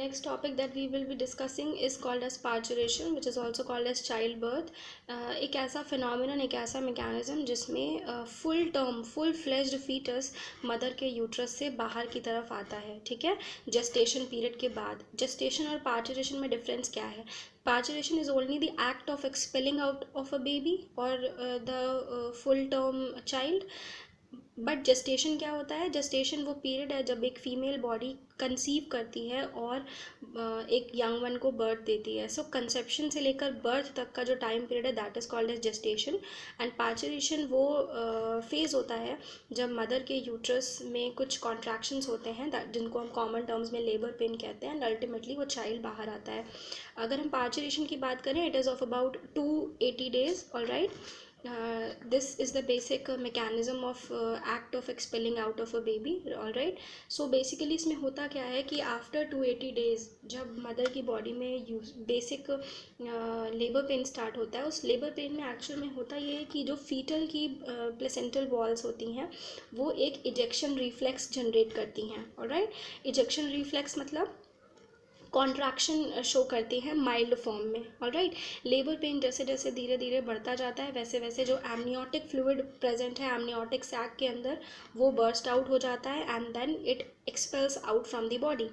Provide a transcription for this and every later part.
next topic that we will be discussing is called as parturition, which is also called as childbirth. एक ऐसा phenomenon, एक ऐसा mechanism जिसमें full fledged fetus mother के uterus से बाहर की तरफ आता है. ठीक है, gestation period के बाद. gestation और parturition में difference क्या है? Parturition is only the act of expelling out of a baby or the full term child. But gestation क्या होता है? जेस्टेशन वो पीरियड है जब एक फीमेल बॉडी कंसीव करती है और एक यंग वन को बर्थ देती है. सो कंसेप्शन से लेकर बर्थ तक का जो टाइम पीरियड है that is called as gestation. And parturition वो फेज़ होता है जब मदर के यूट्रस में कुछ कॉन्ट्रैक्शंस होते हैं जिनको हम कॉमन टर्म्स में लेबर पेन कहते हैं, एंड अल्टीमेटली वो चाइल्ड बाहर आता है. अगर हम पार्चुरेशन की बात करें, it is of about 280 days. All right. This is the basic mechanism of act of expelling out of a baby. all right. So basically इसमें होता क्या है कि after 280 days जब मदर की बॉडी में बेसिक लेबर पेन स्टार्ट होता है, उस लेबर पेन में एक्चुअल में होता ये है कि जो फीटल की प्लेसेंटल वॉल्स होती हैं वो एक इजेक्शन रिफ्लेक्स जनरेट करती हैं. All right. इजेक्शन रिफ्लेक्स मतलब कॉन्ट्रैक्शन शो करती है माइल्ड फॉर्म में. All right. लेबर पेन जैसे जैसे धीरे धीरे बढ़ता जाता है वैसे वैसे जो एमनियोटिक फ्लूइड प्रेजेंट है एमनियोटिक सैक के अंदर वो बर्स्ट आउट हो जाता है and then it expels out from the body.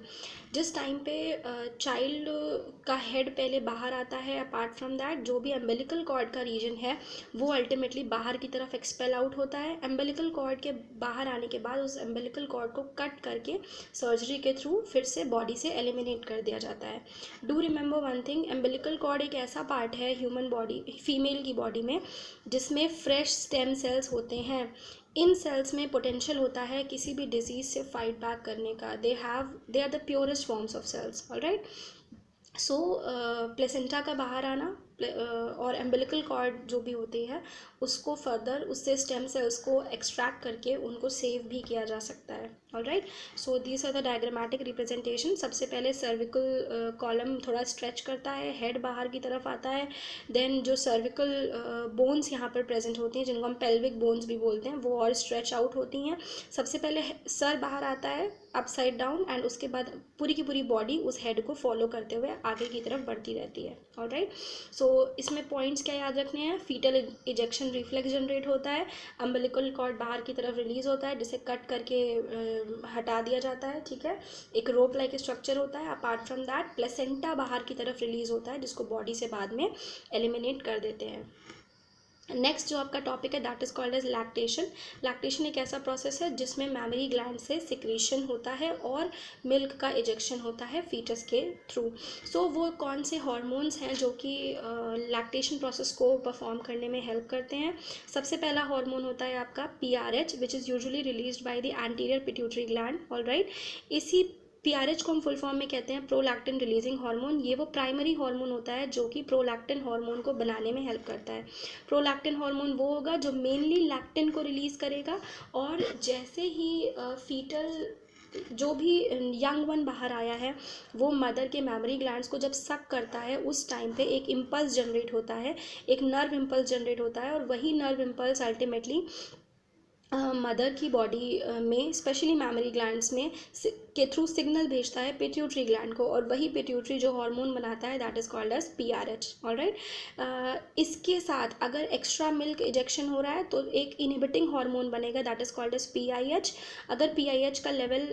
जिस टाइम पे चाइल्ड का हेड पहले बाहर आता है, अपार्ट फ्रॉम दैट जो भी एम्बिलिकल कॉर्ड का रीजन है वो अल्टीमेटली बाहर की तरफ एक्सपेल आउट होता है. एम्बिलिकल कॉर्ड के बाहर आने के बाद उस एम्बिलिकल कॉर्ड को कट करके सर्जरी के थ्रू फिर से बॉडी से एलिमिनेट कर दिया जाता है. Do remember one thing, umbilical cord एक ऐसा पार्ट है ह्यूमन बॉडी, फीमेल की बॉडी में, जिसमें फ्रेश स्टेम सेल्स होते हैं. इन सेल्स में पोटेंशियल होता है किसी भी डिजीज से फाइट बैक करने का. They are the purest forms of cells. All right. So placenta का बाहर आना और एम्बिलिकल कॉर्ड जो भी होती है उसको फर्दर उससे स्टेम सेल्स को एक्सट्रैक्ट करके उनको सेव भी किया जा सकता है. All right. So these are the diagrammatic representation. सबसे पहले सर्विकल कॉलम थोड़ा स्ट्रेच करता है, हेड बाहर की तरफ आता है. देन जो सर्विकल बोन्स यहाँ पर प्रेजेंट होती हैं जिनको हम पेल्विक बोन्स भी बोलते हैं वो और स्ट्रेच आउट होती हैं. सबसे पहले सर बाहर आता है अपसाइड डाउन एंड उसके बाद पूरी की पूरी बॉडी उस हेड को फॉलो करते हुए आगे की तरफ बढ़ती रहती है. All right. सो इसमें पॉइंट्स क्या याद रखने हैं? फीटल इजेक्शन रिफ्लेक्स जनरेट होता है, अम्बिलिकल कॉर्ड बाहर की तरफ रिलीज होता है जिसे कट करके हटा दिया जाता है. ठीक है. एक रोप लाइक स्ट्रक्चर होता है. अपार्ट फ्रॉम दैट प्लेसेंटा बाहर की तरफ रिलीज होता है जिसको बॉडी से बाद में एलिमिनेट कर देते हैं. नेक्स्ट जो आपका टॉपिक है that is called as lactation. Lactation एक ऐसा प्रोसेस है जिसमें मैमरी ग्लैंड से सिक्रीशन होता है और मिल्क का इजेक्शन होता है फीटस के थ्रू. सो वो कौन से हार्मोन्स हैं जो कि लैक्टेशन प्रोसेस को परफॉर्म करने में हेल्प करते हैं? सबसे पहला हार्मोन होता है आपका PRH which is usually released by the anterior pituitary gland. All right. इसी PRH को हम फुल फॉर्म में कहते हैं प्रोलैक्टिन रिलीजिंग हार्मोन. ये वो प्राइमरी हार्मोन होता है जो कि प्रोलैक्टिन हार्मोन को बनाने में हेल्प करता है. प्रोलैक्टिन हार्मोन वो होगा जो मेनली लैक्टिन को रिलीज़ करेगा और जैसे ही फीटल जो भी यंग वन बाहर आया है वो मदर के मैमरी ग्लैंड्स को जब सक करता है उस टाइम पे एक इम्पल्स जनरेट होता है, एक नर्व इम्पल्स जनरेट होता है और वही नर्व इम्पल्स अल्टीमेटली मदर की बॉडी में स्पेशली मैमरी ग्लैंड्स में के थ्रू सिग्नल भेजता है पिट्यूटरी ग्लैंड को और वही पिट्यूटरी जो हार्मोन बनाता है that is called as PRH. All right. इसके साथ अगर एक्स्ट्रा मिल्क इजेक्शन हो रहा है तो एक इनहिबिटिंग हार्मोन बनेगा that is called as PIH. अगर PIH का लेवल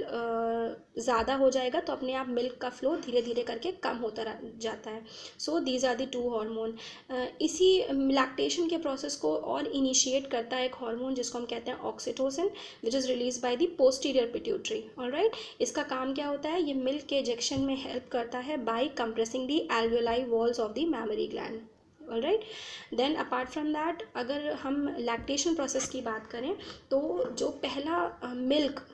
ज़्यादा हो जाएगा तो अपने आप मिल्क का फ्लो धीरे धीरे करके कम होता जाता है. So these are the two hormone. इसी लैक्टेशन के प्रोसेस को और इनिशिएट करता है एक हार्मोन जिसको हम कहते हैं oxytocin which is release by the posterior pituitary. All right. इसका काम क्या होता है? ये मिल्क के इजेक्शन में हेल्प करता है by compressing the alveoli walls of the mammary gland. All right. Then apart from that अगर हम लैक्टेशन प्रोसेस की बात करें तो जो पहला मिल्क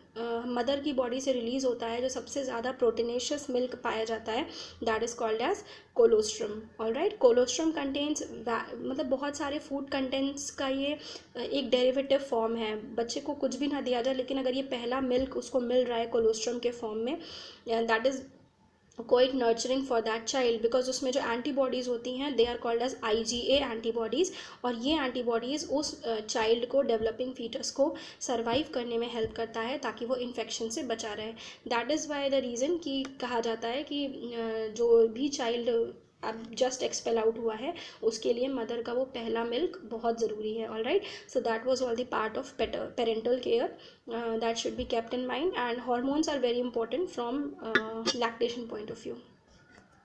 मदर की बॉडी से रिलीज़ होता है जो सबसे ज़्यादा प्रोटीनेशियस मिल्क पाया जाता है that is called as colostrum. All right. Colostrum contains मतलब बहुत सारे फूड कंटेंट्स का ये एक डेरिवेटिव फॉर्म है. बच्चे को कुछ भी ना दिया जाए लेकिन अगर ये पहला मिल्क उसको मिल रहा है कोलोस्ट्रम के फॉर्म में that is quite nurturing for that child, because उसमें जो एंटीबॉडीज़ होती हैं they are called as IgA antibodies, और ये एंटीबॉडीज़ उस चाइल्ड को, डेवलपिंग फीटस को सर्वाइव करने में हेल्प करता है ताकि वो इन्फेक्शन से बचा रहे। That is why the reason कि कहा जाता है कि जो भी चाइल्ड अब जस्ट एक्सपेल आउट हुआ है उसके लिए मदर का वो पहला मिल्क बहुत ज़रूरी है। All right, so that was all the part of parental care that should be kept in mind, and hormones are very important from lactation point of view.